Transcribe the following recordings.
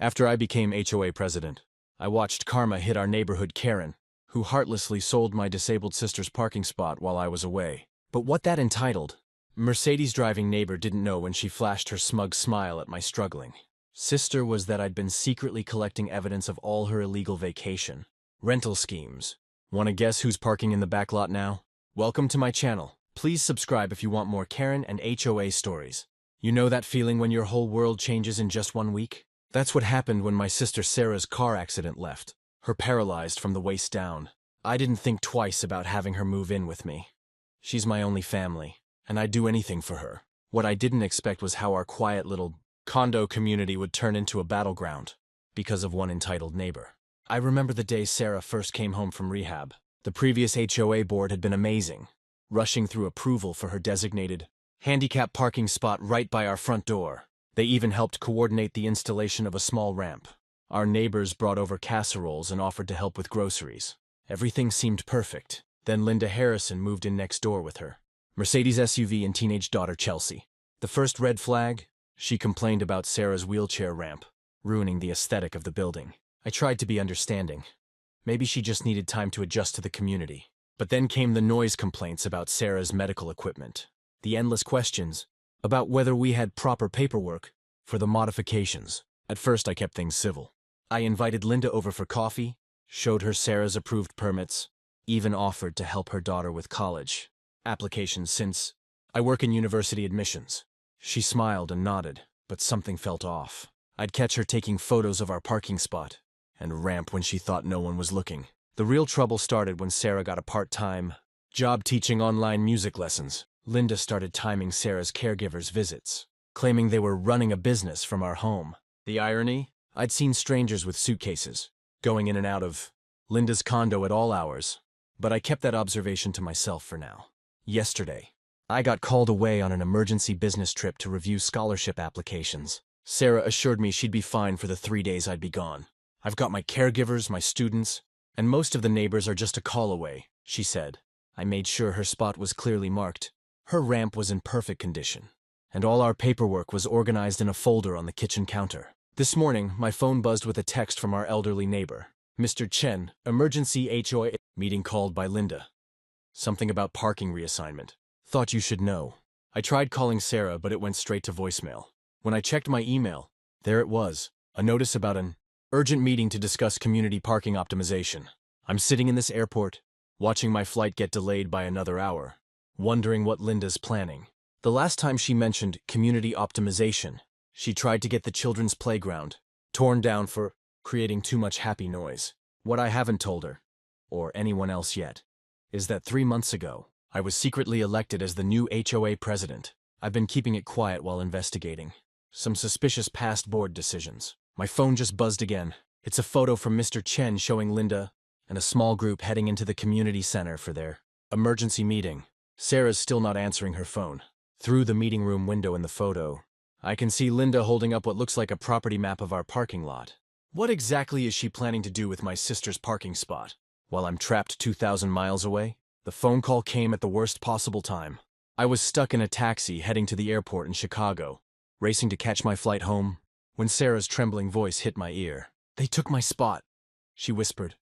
After I became HOA president, I watched karma hit our neighborhood Karen, who heartlessly sold my disabled sister's parking spot while I was away. But what that entitled, Mercedes-driving neighbor didn't know when she flashed her smug smile at my struggling sister was that I'd been secretly collecting evidence of all her illegal vacation rental schemes. Wanna guess who's parking in the back lot now? Welcome to my channel. Please subscribe if you want more Karen and HOA stories. You know that feeling when your whole world changes in just 1 week? That's what happened when my sister Sarah's car accident left her paralyzed from the waist down. I didn't think twice about having her move in with me. She's my only family, and I'd do anything for her. What I didn't expect was how our quiet little condo community would turn into a battleground because of one entitled neighbor. I remember the day Sarah first came home from rehab. The previous HOA board had been amazing, rushing through approval for her designated handicap parking spot right by our front door. They even helped coordinate the installation of a small ramp. Our neighbors brought over casseroles and offered to help with groceries. Everything seemed perfect. Then Linda Harrison moved in next door with her Mercedes SUV and teenage daughter Chelsea. The first red flag? She complained about Sarah's wheelchair ramp, ruining the aesthetic of the building. I tried to be understanding. Maybe she just needed time to adjust to the community. But then came the noise complaints about Sarah's medical equipment. The endless questions about whether we had proper paperwork for the modifications. At first I kept things civil. I invited Linda over for coffee, showed her Sarah's approved permits, even offered to help her daughter with college applications since I work in university admissions. She smiled and nodded, but something felt off. I'd catch her taking photos of our parking spot and ramp when she thought no one was looking. The real trouble started when Sarah got a part-time job teaching online music lessons. Linda started timing Sarah's caregivers' visits, claiming they were running a business from our home. The irony? I'd seen strangers with suitcases going in and out of Linda's condo at all hours, but I kept that observation to myself for now. Yesterday, I got called away on an emergency business trip to review scholarship applications. Sarah assured me she'd be fine for the 3 days I'd be gone. I've got my caregivers, my students, and most of the neighbors are just a call away, she said. I made sure her spot was clearly marked. Her ramp was in perfect condition, and all our paperwork was organized in a folder on the kitchen counter. This morning, my phone buzzed with a text from our elderly neighbor, Mr. Chen, emergency HOA meeting called by Linda. Something about parking reassignment. Thought you should know. I tried calling Sarah, but it went straight to voicemail. When I checked my email, there it was, a notice about an urgent meeting to discuss community parking optimization. I'm sitting in this airport, watching my flight get delayed by another hour, wondering what Linda's planning. The last time she mentioned community optimization, she tried to get the children's playground torn down for creating too much happy noise. What I haven't told her, or anyone else yet, is that 3 months ago, I was secretly elected as the new HOA president. I've been keeping it quiet while investigating some suspicious past board decisions. My phone just buzzed again. It's a photo from Mr. Chen showing Linda and a small group heading into the community center for their emergency meeting. Sarah's still not answering her phone. Through the meeting room window in the photo, I can see Linda holding up what looks like a property map of our parking lot. What exactly is she planning to do with my sister's parking spot? While I'm trapped 2,000 miles away? The phone call came at the worst possible time. I was stuck in a taxi heading to the airport in Chicago, racing to catch my flight home, when Sarah's trembling voice hit my ear. They took my spot, she whispered,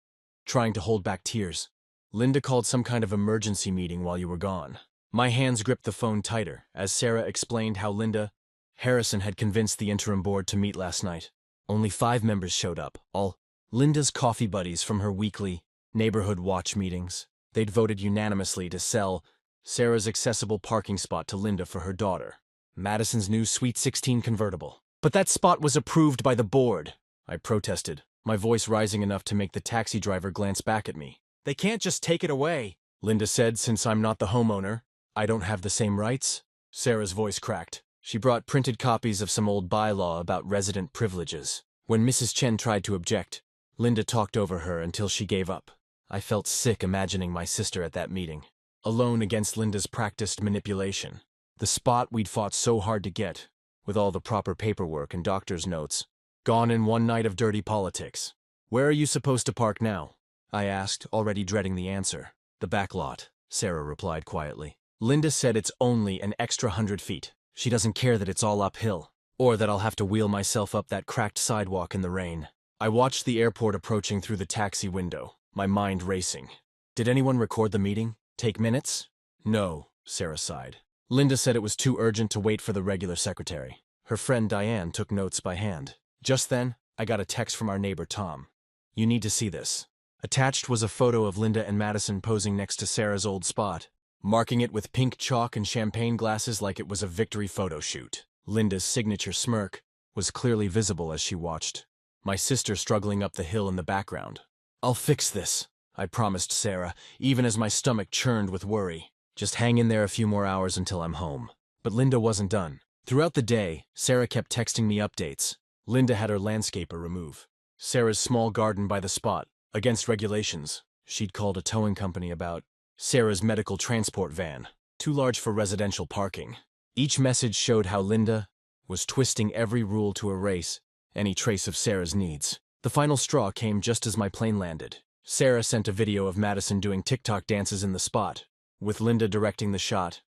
trying to hold back tears. Linda called some kind of emergency meeting while you were gone. My hands gripped the phone tighter as Sarah explained how Linda Harrison had convinced the interim board to meet last night. Only 5 members showed up, all Linda's coffee buddies from her weekly neighborhood watch meetings. They'd voted unanimously to sell Sarah's accessible parking spot to Linda for her daughter, Madison's new Sweet 16 convertible. But that spot was approved by the board, I protested, my voice rising enough to make the taxi driver glance back at me. They can't just take it away, Linda said. Since I'm not the homeowner, I don't have the same rights? Sarah's voice cracked. She brought printed copies of some old bylaw about resident privileges. When Mrs. Chen tried to object, Linda talked over her until she gave up. I felt sick imagining my sister at that meeting, alone against Linda's practiced manipulation. The spot we'd fought so hard to get, with all the proper paperwork and doctor's notes, gone in one night of dirty politics. Where are you supposed to park now? I asked, already dreading the answer. The back lot, Sarah replied quietly. Linda said it's only an extra 100 feet. She doesn't care that it's all uphill. Or that I'll have to wheel myself up that cracked sidewalk in the rain. I watched the airport approaching through the taxi window, my mind racing. Did anyone record the meeting? Take minutes? No, Sarah sighed. Linda said it was too urgent to wait for the regular secretary. Her friend Diane took notes by hand. Just then, I got a text from our neighbor Tom. You need to see this. Attached was a photo of Linda and Madison posing next to Sarah's old spot, marking it with pink chalk and champagne glasses like it was a victory photo shoot. Linda's signature smirk was clearly visible as she watched, my sister struggling up the hill in the background. I'll fix this, I promised Sarah, even as my stomach churned with worry. Just hang in there a few more hours until I'm home. But Linda wasn't done. Throughout the day, Sarah kept texting me updates. Linda had her landscaper remove Sarah's small garden by the spot, against regulations. She'd called a towing company about Sarah's medical transport van, too large for residential parking. Each message showed how Linda was twisting every rule to erase any trace of Sarah's needs. The final straw came just as my plane landed. Sarah sent a video of Madison doing TikTok dances in the spot, with Linda directing the shot.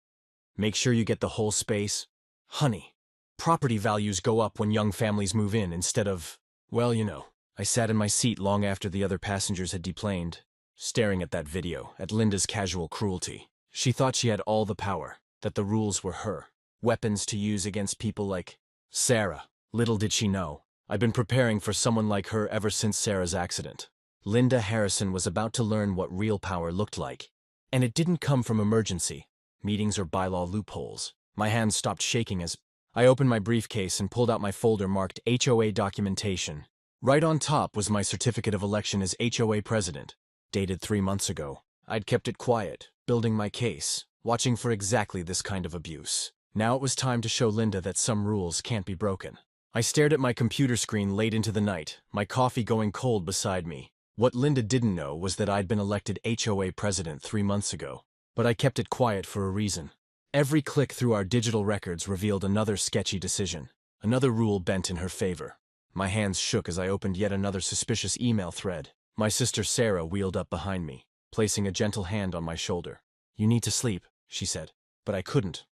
Make sure you get the whole space. Honey, property values go up when young families move in instead of, well, you know. I sat in my seat long after the other passengers had deplaned, staring at that video, at Linda's casual cruelty. She thought she had all the power, that the rules were her, weapons to use against people like Sarah. Little did she know, I'd been preparing for someone like her ever since Sarah's accident. Linda Harrison was about to learn what real power looked like. And it didn't come from emergency, meetings or bylaw loopholes. My hands stopped shaking as I opened my briefcase and pulled out my folder marked HOA documentation. Right on top was my certificate of election as HOA president, dated 3 months ago. I'd kept it quiet, building my case, watching for exactly this kind of abuse. Now it was time to show Linda that some rules can't be broken. I stared at my computer screen late into the night, my coffee going cold beside me. What Linda didn't know was that I'd been elected HOA president 3 months ago, but I kept it quiet for a reason. Every click through our digital records revealed another sketchy decision, another rule bent in her favor. My hands shook as I opened yet another suspicious email thread. My sister Sarah wheeled up behind me, placing a gentle hand on my shoulder. You need to sleep, she said, but I couldn't.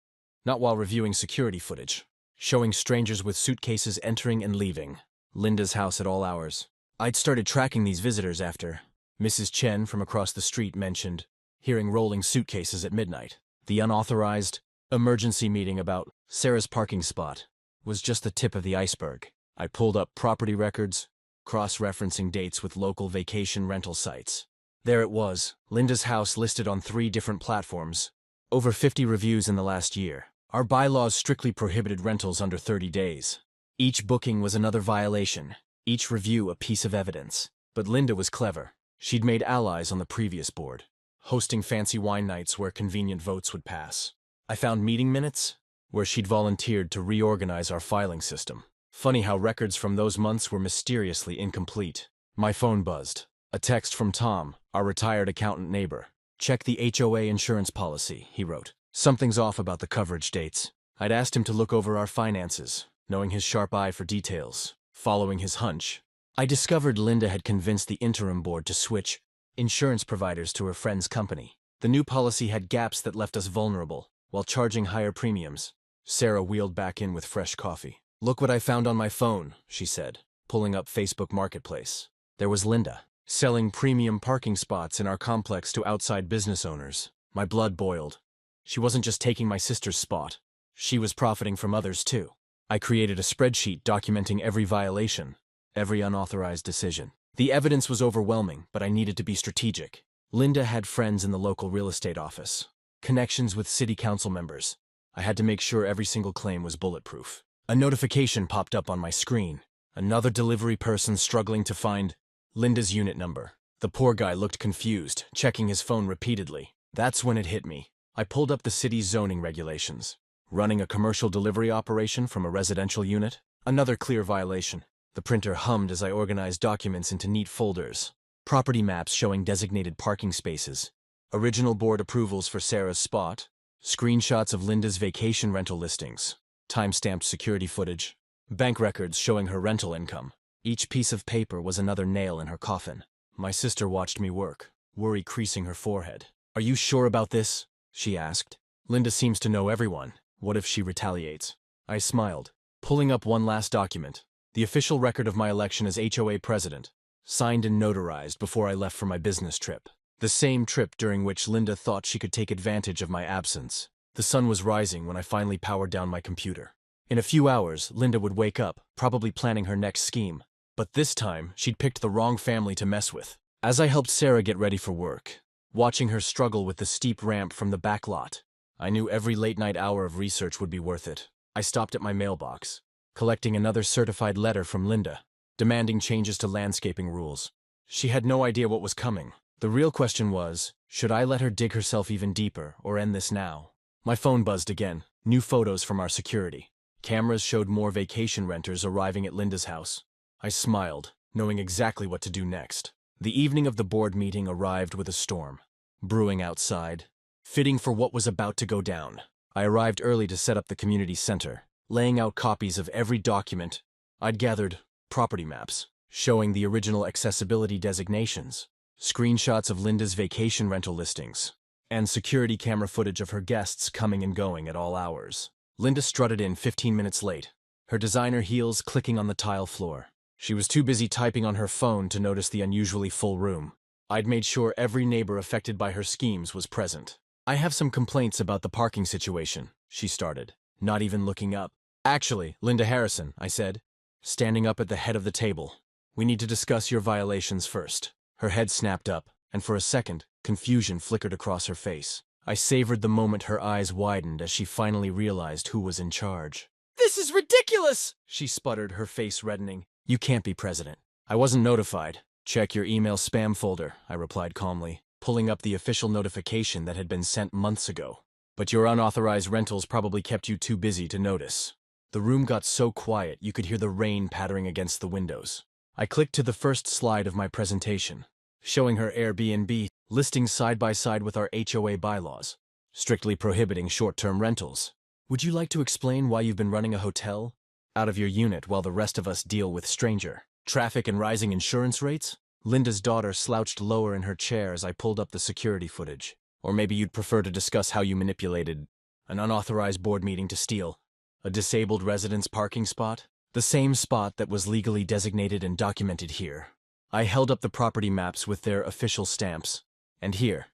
Not while reviewing security footage, showing strangers with suitcases entering and leaving Linda's house at all hours. I'd started tracking these visitors after Mrs. Chen from across the street mentioned hearing rolling suitcases at midnight. The unauthorized emergency meeting about Sarah's parking spot was just the tip of the iceberg. I pulled up property records, cross-referencing dates with local vacation rental sites. There it was, Linda's house listed on 3 different platforms. Over 50 reviews in the last year. Our bylaws strictly prohibited rentals under 30 days. Each booking was another violation, each review a piece of evidence. But Linda was clever. She'd made allies on the previous board, hosting fancy wine nights where convenient votes would pass. I found meeting minutes where she'd volunteered to reorganize our filing system. Funny how records from those months were mysteriously incomplete. My phone buzzed. A text from Tom, our retired accountant neighbor. Check the HOA insurance policy, he wrote. Something's off about the coverage dates. I'd asked him to look over our finances, knowing his sharp eye for details. Following his hunch, I discovered Linda had convinced the interim board to switch insurance providers to her friend's company. The new policy had gaps that left us vulnerable, while charging higher premiums. Sarah wheeled back in with fresh coffee. Look what I found on my phone, she said, pulling up Facebook Marketplace. There was Linda, selling premium parking spots in our complex to outside business owners. My blood boiled. She wasn't just taking my sister's spot. She was profiting from others too. I created a spreadsheet documenting every violation, every unauthorized decision. The evidence was overwhelming, but I needed to be strategic. Linda had friends in the local real estate office, connections with city council members. I had to make sure every single claim was bulletproof. A notification popped up on my screen. Another delivery person struggling to find Linda's unit number. The poor guy looked confused, checking his phone repeatedly. That's when it hit me. I pulled up the city's zoning regulations. Running a commercial delivery operation from a residential unit? Another clear violation. The printer hummed as I organized documents into neat folders. Property maps showing designated parking spaces. Original board approvals for Sarah's spot. Screenshots of Linda's vacation rental listings. Time-stamped security footage. Bank records showing her rental income. Each piece of paper was another nail in her coffin. My sister watched me work, worry creasing her forehead. Are you sure about this? She asked. Linda seems to know everyone. What if she retaliates? I smiled. pulling up one last document, the official record of my election as HOA president, signed and notarized before I left for my business trip. The same trip during which Linda thought she could take advantage of my absence. The sun was rising when I finally powered down my computer. In a few hours, Linda would wake up, probably planning her next scheme. But this time, she'd picked the wrong family to mess with. As I helped Sarah get ready for work, watching her struggle with the steep ramp from the back lot, I knew every late-night hour of research would be worth it. I stopped at my mailbox, collecting another certified letter from Linda, demanding changes to landscaping rules. She had no idea what was coming. The real question was, should I let her dig herself even deeper or end this now? My phone buzzed again, new photos from our security. Cameras showed more vacation renters arriving at Linda's house. I smiled, knowing exactly what to do next. The evening of the board meeting arrived with a storm, brewing outside, fitting for what was about to go down. I arrived early to set up the community center, laying out copies of every document. I'd gathered property maps, showing the original accessibility designations, screenshots of Linda's vacation rental listings, and security camera footage of her guests coming and going at all hours. Linda strutted in 15 minutes late, her designer heels clicking on the tile floor. She was too busy typing on her phone to notice the unusually full room. I'd made sure every neighbor affected by her schemes was present. I have some complaints about the parking situation, she started, not even looking up. Actually, Linda Harrison, I said, standing up at the head of the table. We need to discuss your violations first. Her head snapped up, and for a second, confusion flickered across her face. I savored the moment her eyes widened as she finally realized who was in charge. "This is ridiculous!" she sputtered, her face reddening. "You can't be president." I wasn't notified. Check your email spam folder, I replied calmly, pulling up the official notification that had been sent months ago. But your unauthorized rentals probably kept you too busy to notice. The room got so quiet you could hear the rain pattering against the windows. I clicked to the first slide of my presentation, showing her Airbnb listings side by side with our HOA bylaws, strictly prohibiting short-term rentals. Would you like to explain why you've been running a hotel out of your unit while the rest of us deal with stranger traffic and rising insurance rates? Linda's daughter slouched lower in her chair as I pulled up the security footage. Or maybe you'd prefer to discuss how you manipulated an unauthorized board meeting to steal a disabled resident's parking spot? The same spot that was legally designated and documented here. I held up the property maps with their official stamps. And here.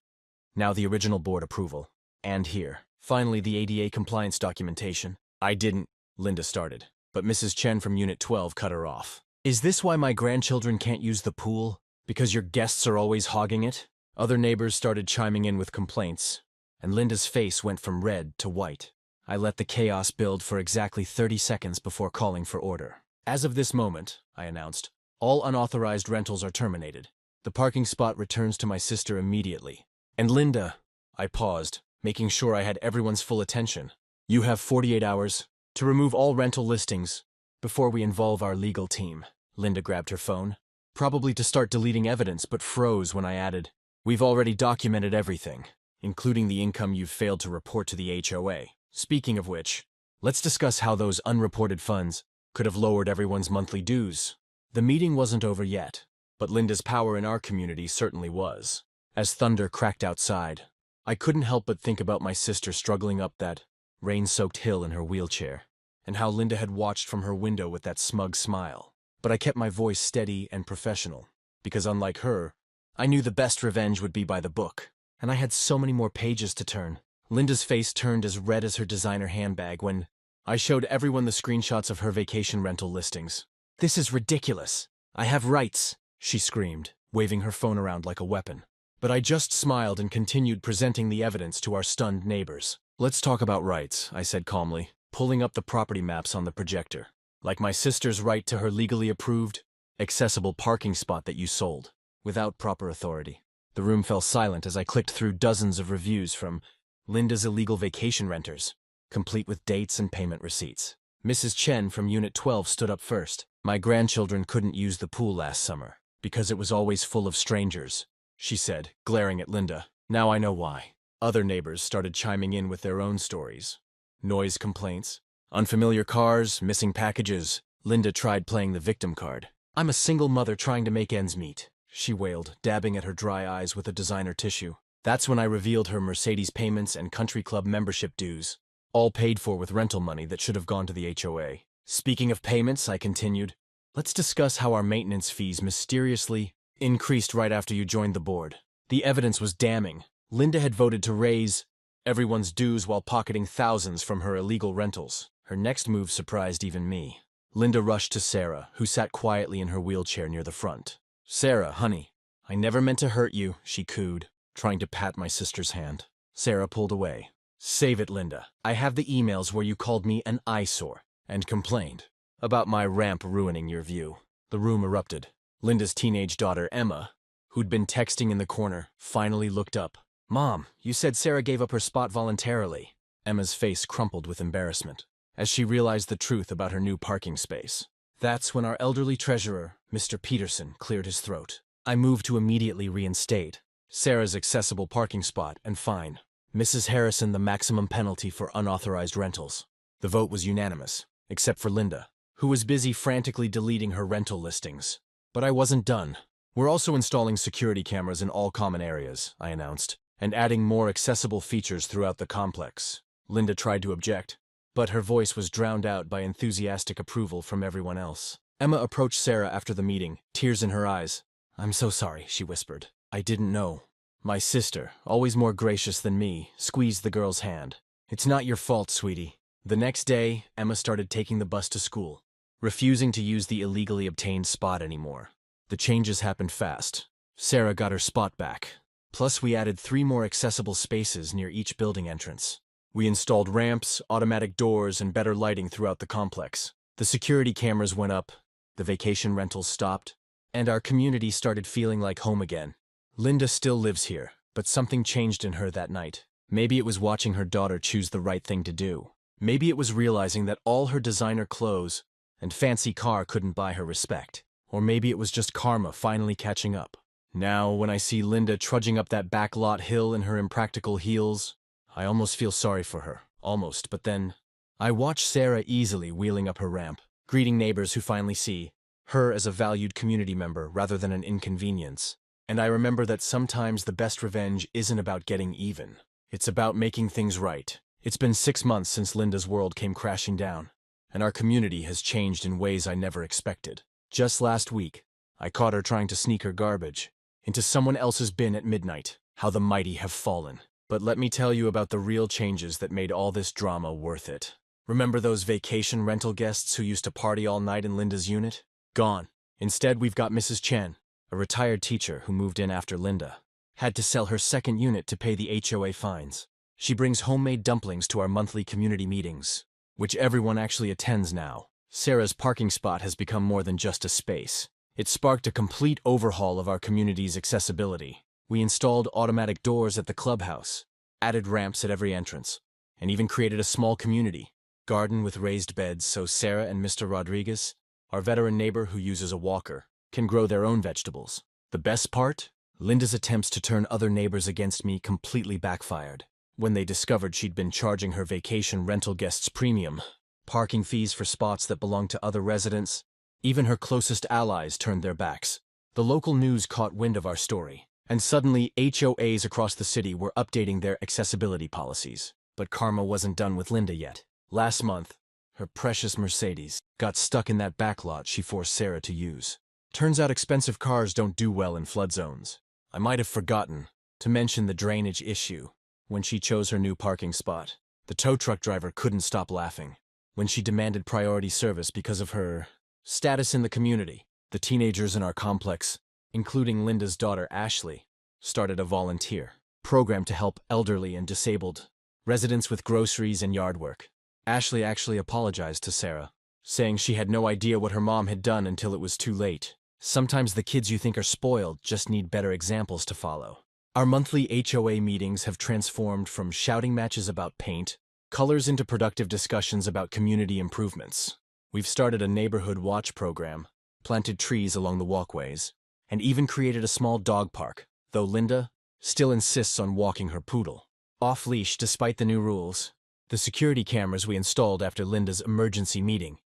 Now the original board approval. And here. Finally, the ADA compliance documentation. I didn't, Linda started, but Mrs. Chen from Unit 12 cut her off. Is this why my grandchildren can't use the pool? Because your guests are always hogging it? Other neighbors started chiming in with complaints, and Linda's face went from red to white. I let the chaos build for exactly 30 seconds before calling for order. As of this moment, I announced, all unauthorized rentals are terminated. The parking spot returns to my sister immediately. And Linda, I paused, making sure I had everyone's full attention. You have 48 hours to remove all rental listings before we involve our legal team. Linda grabbed her phone, probably to start deleting evidence, but froze when I added, we've already documented everything, including the income you've failed to report to the HOA. Speaking of which, let's discuss how those unreported funds could have lowered everyone's monthly dues. The meeting wasn't over yet, but Linda's power in our community certainly was. As thunder cracked outside, I couldn't help but think about my sister struggling up that rain-soaked hill in her wheelchair, and how Linda had watched from her window with that smug smile. But I kept my voice steady and professional, because unlike her, I knew the best revenge would be by the book, and I had so many more pages to turn. Linda's face turned as red as her designer handbag when I showed everyone the screenshots of her vacation rental listings. "This is ridiculous. I have rights," she screamed, waving her phone around like a weapon. But I just smiled and continued presenting the evidence to our stunned neighbors. "Let's talk about rights," I said calmly, pulling up the property maps on the projector. "Like my sister's right to her legally approved, accessible parking spot that you sold, without proper authority." The room fell silent as I clicked through dozens of reviews from Linda's illegal vacation renters, complete with dates and payment receipts. Mrs. Chen from Unit 12 stood up first. "My grandchildren couldn't use the pool last summer because it was always full of strangers," she said, glaring at Linda. Now I know why. Other neighbors started chiming in with their own stories. Noise complaints, unfamiliar cars, missing packages. Linda tried playing the victim card. "I'm a single mother trying to make ends meet," she wailed, dabbing at her dry eyes with a designer tissue. That's when I revealed her Mercedes payments and country club membership dues, all paid for with rental money that should have gone to the HOA. Speaking of payments, I continued, let's discuss how our maintenance fees mysteriously increased right after you joined the board. The evidence was damning. Linda had voted to raise everyone's dues while pocketing thousands from her illegal rentals. Her next move surprised even me. Linda rushed to Sarah, who sat quietly in her wheelchair near the front. Sarah, honey, I never meant to hurt you, she cooed, trying to pat my sister's hand. Sarah pulled away. Save it, Linda. I have the emails where you called me an eyesore and complained about my ramp ruining your view. The room erupted. Linda's teenage daughter, Emma, who'd been texting in the corner, finally looked up. Mom, you said Sarah gave up her spot voluntarily. Emma's face crumpled with embarrassment as she realized the truth about her new parking space. That's when our elderly treasurer, Mr. Peterson, cleared his throat. I moved to immediately reinstate Sarah's accessible parking spot and fine Mrs. Harrison the maximum penalty for unauthorized rentals. The vote was unanimous, except for Linda, who was busy frantically deleting her rental listings. But I wasn't done. We're also installing security cameras in all common areas, I announced, and adding more accessible features throughout the complex. Linda tried to object, but her voice was drowned out by enthusiastic approval from everyone else. Emma approached Sarah after the meeting, tears in her eyes. I'm so sorry, she whispered. I didn't know. My sister, always more gracious than me, squeezed the girl's hand. It's not your fault, sweetie. The next day, Emma started taking the bus to school, refusing to use the illegally obtained spot anymore. The changes happened fast. Sarah got her spot back. Plus, we added 3 more accessible spaces near each building entrance. We installed ramps, automatic doors, and better lighting throughout the complex. The security cameras went up, the vacation rentals stopped, and our community started feeling like home again. Linda still lives here, but something changed in her that night. Maybe it was watching her daughter choose the right thing to do. Maybe it was realizing that all her designer clothes and fancy car couldn't buy her respect. Or maybe it was just karma finally catching up. Now, when I see Linda trudging up that backlot hill in her impractical heels, I almost feel sorry for her. Almost, but then I watch Sarah easily wheeling up her ramp, greeting neighbors who finally see her as a valued community member rather than an inconvenience. And I remember that sometimes the best revenge isn't about getting even. It's about making things right. It's been 6 months since Linda's world came crashing down, and our community has changed in ways I never expected. Just last week, I caught her trying to sneak her garbage into someone else's bin at midnight. How the mighty have fallen. But let me tell you about the real changes that made all this drama worth it. Remember those vacation rental guests who used to party all night in Linda's unit? Gone. Instead, we've got Mrs. Chen, a retired teacher who moved in after Linda had to sell her second unit to pay the HOA fines. She brings homemade dumplings to our monthly community meetings, which everyone actually attends now. Sarah's parking spot has become more than just a space. It sparked a complete overhaul of our community's accessibility. We installed automatic doors at the clubhouse, added ramps at every entrance, and even created a small community garden with raised beds so Sarah and Mr. Rodriguez, our veteran neighbor who uses a walker, can grow their own vegetables. The best part? Linda's attempts to turn other neighbors against me completely backfired. When they discovered she'd been charging her vacation rental guests premium parking fees for spots that belonged to other residents, even her closest allies turned their backs. The local news caught wind of our story, and suddenly HOAs across the city were updating their accessibility policies. But karma wasn't done with Linda yet. Last month, her precious Mercedes got stuck in that backlot she forced Sarah to use. Turns out expensive cars don't do well in flood zones. I might have forgotten to mention the drainage issue when she chose her new parking spot. The tow truck driver couldn't stop laughing when she demanded priority service because of her status in the community. The teenagers in our complex, including Linda's daughter Ashley, started a volunteer program to help elderly and disabled residents with groceries and yard work. Ashley actually apologized to Sarah, saying she had no idea what her mom had done until it was too late. Sometimes the kids you think are spoiled just need better examples to follow. Our monthly HOA meetings have transformed from shouting matches about paint, colors into productive discussions about community improvements. We've started a neighborhood watch program, planted trees along the walkways, and even created a small dog park, though Linda still insists on walking her poodle off-leash despite the new rules. The security cameras we installed after Linda's emergency meeting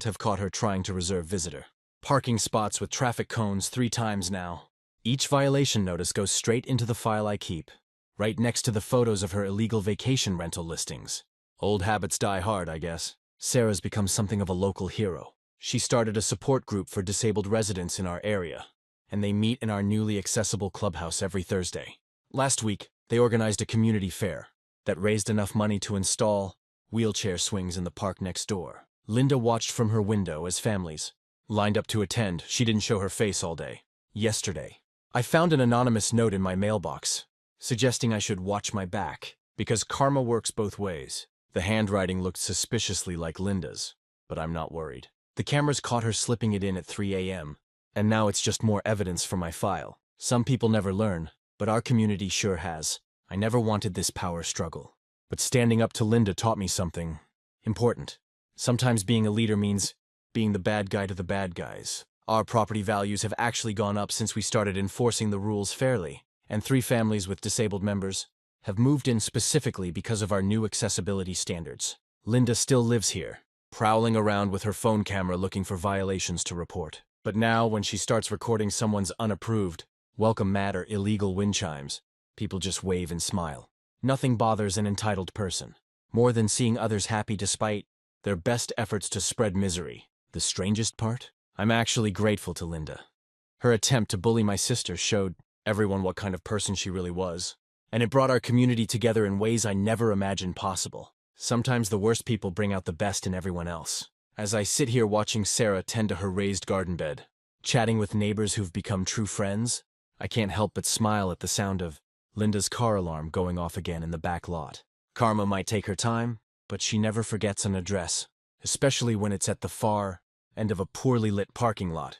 have caught her trying to reserve visitor parking spots with traffic cones 3 times now. Each violation notice goes straight into the file I keep, right next to the photos of her illegal vacation rental listings. Old habits die hard, I guess. Sarah's become something of a local hero. She started a support group for disabled residents in our area, and they meet in our newly accessible clubhouse every Thursday. Last week, they organized a community fair that raised enough money to install wheelchair swings in the park next door. Linda watched from her window as families lined up to attend. She didn't show her face all day. Yesterday, I found an anonymous note in my mailbox suggesting I should watch my back because karma works both ways. The handwriting looked suspiciously like Linda's, but I'm not worried. The cameras caught her slipping it in at 3 a.m., and now it's just more evidence for my file. Some people never learn, but our community sure has. I never wanted this power struggle, but standing up to Linda taught me something important. Sometimes being a leader means being the bad guy to the bad guys. Our property values have actually gone up since we started enforcing the rules fairly, and 3 families with disabled members have moved in specifically because of our new accessibility standards. Linda still lives here, prowling around with her phone camera looking for violations to report. But now, when she starts recording someone's unapproved, welcome mat or illegal wind chimes, people just wave and smile. Nothing bothers an entitled person more than seeing others happy despite their best efforts to spread misery. The strangest part? I'm actually grateful to Linda. Her attempt to bully my sister showed everyone what kind of person she really was, and it brought our community together in ways I never imagined possible. Sometimes the worst people bring out the best in everyone else. As I sit here watching Sarah tend to her raised garden bed, chatting with neighbors who've become true friends, I can't help but smile at the sound of Linda's car alarm going off again in the back lot. Karma might take her time, but she never forgets an address, especially when it's at the far end of a poorly lit parking lot.